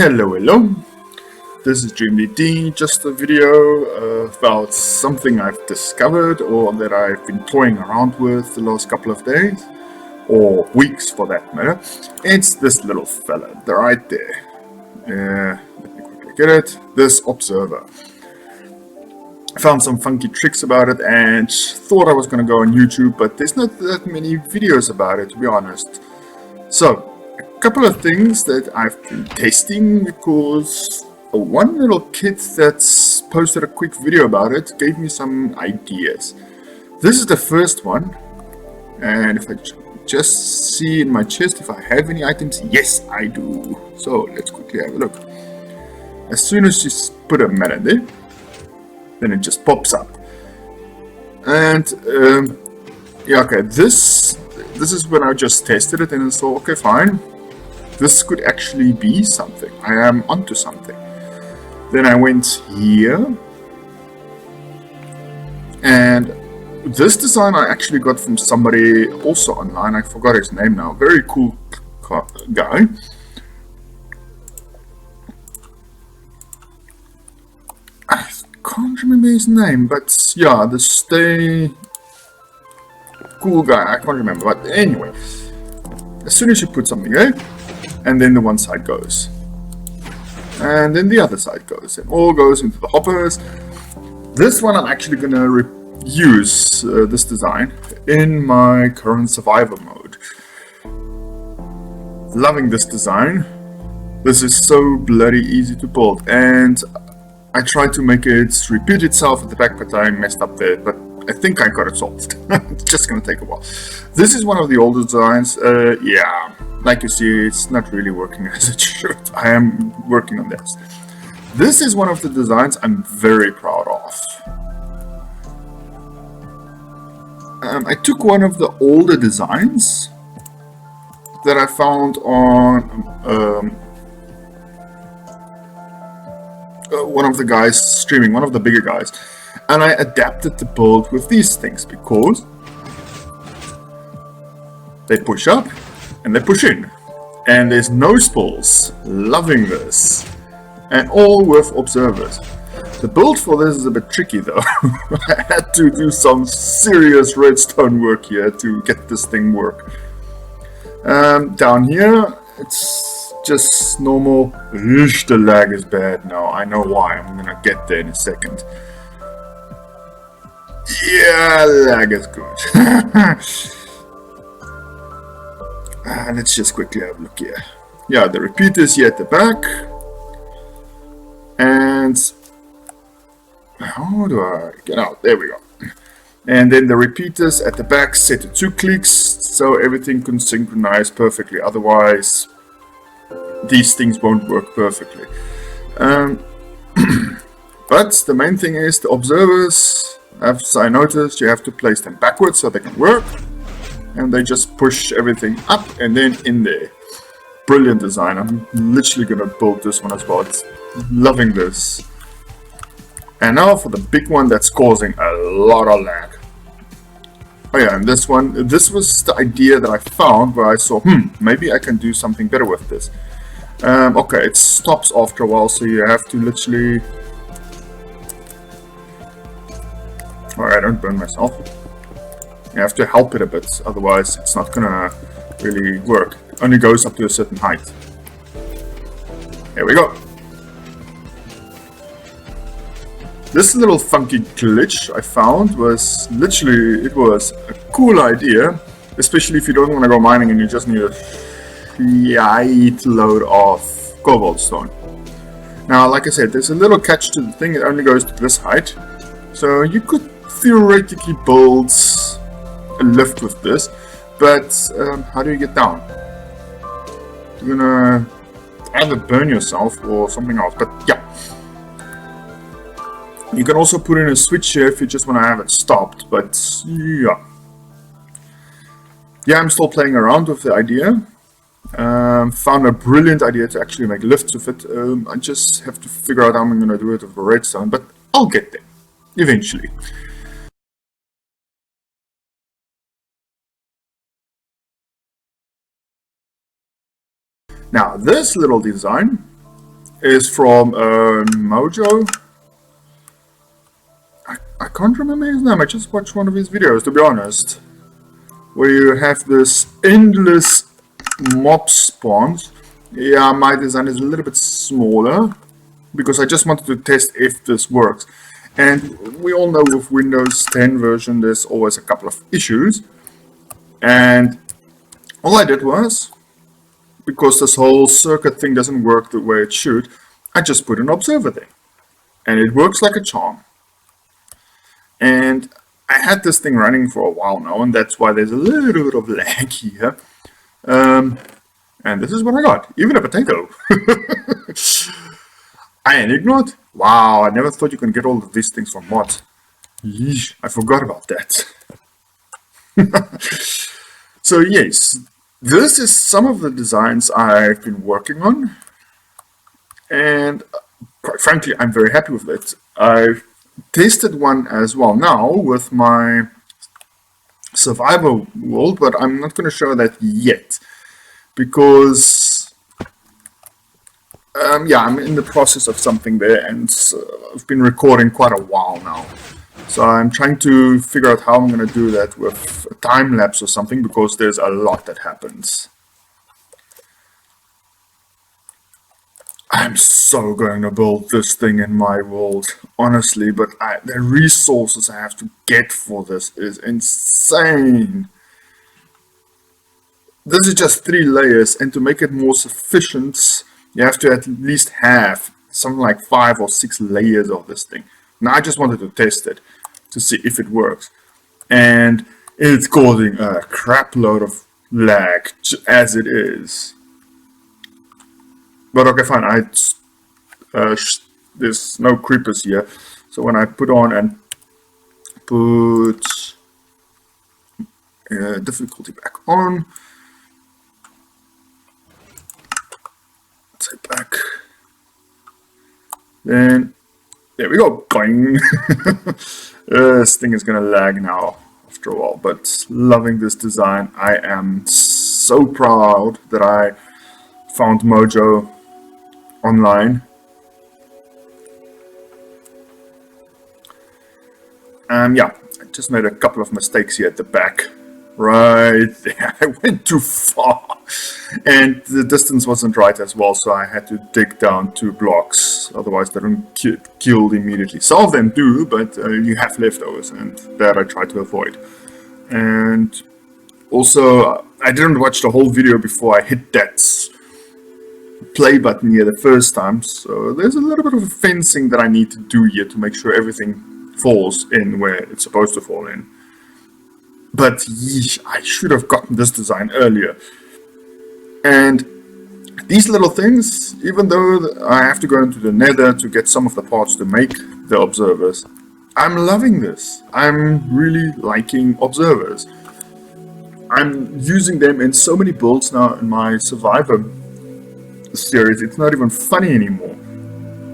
Hello, this is DreamDD, just a video about something I've discovered or that I've been toying around with the last couple of days, or weeks for that matter. It's this little fella, right there. Let me quickly get it. This observer. I found some funky tricks about it and thought I was going to go on YouTube, but there's not that many videos about it, to be honest. So, a couple of things that I've been testing, because one little kid that's posted a quick video about it gave me some ideas. This is the first one, and if I just see in my chest if I have any items, yes I do. So let's quickly have a look. As soon as you put a melon there, then it just pops up. And yeah, okay, this is when I just tested it and I thought, okay, fine, this could actually be something. I am onto something. Then I went here, and this design I actually got from somebody also online. I forgot his name now. Very cool guy. I can't remember his name, but yeah, the stay cool guy. I can't remember, but anyway, as soon as you put something there, and then the one side goes, and then the other side goes, and all goes into the hoppers. This one I'm actually gonna use this design in my current survivor mode. Loving this design. This is so bloody easy to build, and I tried to make it repeat itself at the back, but I messed up there, but I think I got it solved. It's just gonna take a while. This is one of the older designs. Yeah, like you see, it's not really working as it should. I am working on this. This is one of the designs I'm very proud of. I took one of the older designs that I found on one of the guys streaming, one of the bigger guys, and I adapted the build with these things because they push up and they push in, and there's no spools. Loving this, and all with observers. The build for this is a bit tricky though. I had to do some serious redstone work here to get this thing work. Down here it's just normal. The lag is bad now. I know why. I'm gonna get there in a second. Yeah, lag is good. Let's just quickly have a look here. Yeah, the repeaters here at the back. And how do I get out? There we go. And then the repeaters at the back set to 2 clicks, so everything can synchronize perfectly. Otherwise, these things won't work perfectly. But the main thing is the observers, as I noticed, you have to place them backwards so they can work. And they just push everything up and then in there. Brilliant design. I'm literally gonna build this one as well. It's loving this. And now for the big one that's causing a lot of lag. Oh yeah, and this one, this was the idea that I found where I saw, maybe I can do something better with this. Okay, it stops after a while, so you have to literally... Alright, don't burn myself. You have to help it a bit, otherwise it's not gonna really work. It only goes up to a certain height. Here we go. This little funky glitch I found was literally, it was a cool idea, especially if you don't want to go mining and you just need a shite load of cobalt stone. Now, like I said, there's a little catch to the thing, it only goes to this height. So you could theoretically build a lift with this, but how do you get down? You're gonna either burn yourself or something else, but yeah. You can also put in a switch here if you just want to have it stopped, but yeah. Yeah, I'm still playing around with the idea. Found a brilliant idea to actually make lifts with it. I just have to figure out how I'm going to do it with the redstone, but I'll get there, eventually. Now, this little design is from Mojo. I can't remember his name. I just watched one of his videos, to be honest, where you have this endless mob spawns. Yeah, my design is a little bit smaller because I just wanted to test if this works. And we all know with Windows 10 version there's always a couple of issues. And all I did was, because this whole circuit thing doesn't work the way it should, I just put an observer there. And it works like a charm. And I had this thing running for a while now, and that's why there's a little bit of lag here. And this is what I got. Even a potato. Iron Ignite? Wow, I never thought you can get all of these things from mods. Yeesh, I forgot about that. So yes, this is some of the designs I've been working on. And quite frankly, I'm very happy with it. I've tested one as well now with my survivor world, but I'm not going to show that yet because yeah, I'm in the process of something there, and I've been recording quite a while now, so I'm trying to figure out how I'm going to do that with a time lapse or something, because there's a lot that happens. I'm so going to build this thing in my world, honestly, but the resources I have to get for this is insane. This is just 3 layers, and to make it more sufficient, you have to at least have something like 5 or 6 layers of this thing. Now I just wanted to test it to see if it works, and it's causing a crap load of lag as it is. But okay, fine. There's no creepers here, so when I put on and put difficulty back on, say back, then there we go. Boing. This thing is gonna lag now after a while, but loving this design. I am so proud that I found Mojo online. Yeah, I just made a couple of mistakes here at the back. Right there, I went too far. And the distance wasn't right as well, so I had to dig down 2 blocks. Otherwise they don't get killed immediately. Some of them do, but you have leftovers, and that I try to avoid. And also, I didn't watch the whole video before I hit that play button here the first time, so there's a little bit of fencing that I need to do here to make sure everything falls in where it's supposed to fall in. But yeesh, I should have gotten this design earlier. And these little things, even though I have to go into the nether to get some of the parts to make the observers, I'm loving this. I'm really liking observers. I'm using them in so many builds now in my survivor series, it's not even funny anymore.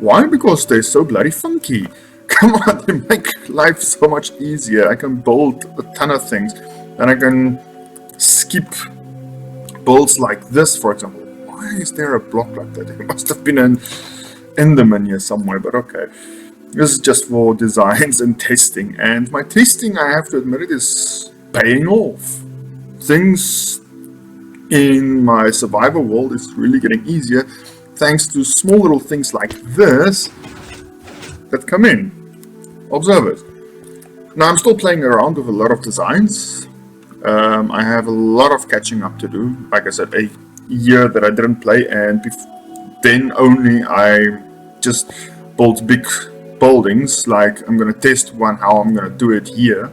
Why? Because they're so bloody funky. Come on, they make life so much easier. I can build a ton of things, and I can skip builds like this, for example. Why is there a block like that? It must have been an Enderman here somewhere, but okay. This is just for designs and testing, and my testing, I have to admit, it is paying off. Things in my survivor world is really getting easier thanks to small little things like this that come in. Observers. Now I'm still playing around with a lot of designs. I have a lot of catching up to do. Like I said, a year that I didn't play, and then only I just built big buildings. Like I'm gonna test one how I'm gonna do it here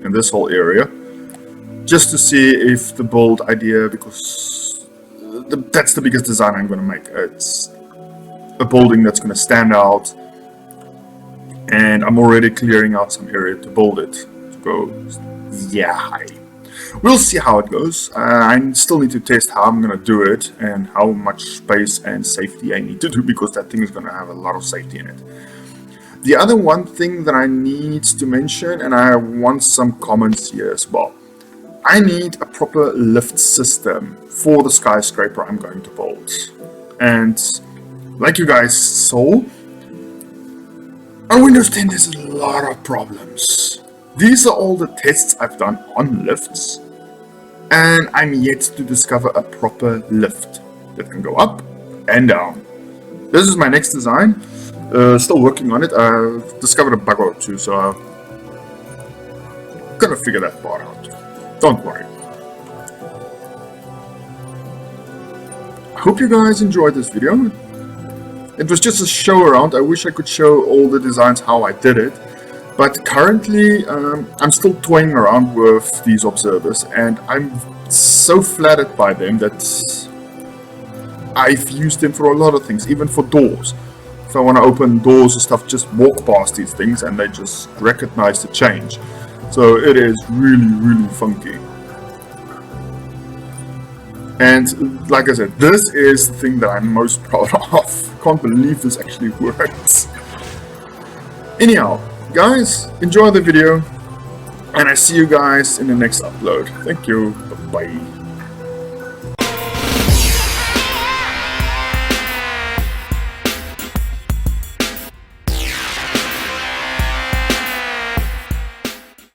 in this whole area, just to see if the build idea, because that's the biggest design I'm going to make. It's a building that's going to stand out, and I'm already clearing out some area to build it. To go, yeah, we'll see how it goes. I still need to test how I'm going to do it and how much space and safety I need to do, because that thing is going to have a lot of safety in it. The other one thing that I need to mention, and I want some comments here as well. I need a proper lift system for the skyscraper I'm going to build. And like you guys saw, on Windows 10 there's a lot of problems. These are all the tests I've done on lifts, and I'm yet to discover a proper lift that can go up and down. This is my next design. Still working on it. I've discovered a bug or two, so I'm gonna figure that part out. Don't worry. I hope you guys enjoyed this video. It was just a show around. I wish I could show all the designs how I did it. But currently, I'm still toying around with these observers, and I'm so flattered by them that I've used them for a lot of things, even for doors. If I want to open doors and stuff, just walk past these things and they just recognize the change. So it is really, really funky. And like I said, this is the thing that I'm most proud of. Can't believe this actually works. Anyhow, guys, enjoy the video, and I see you guys in the next upload. Thank you. Bye-bye.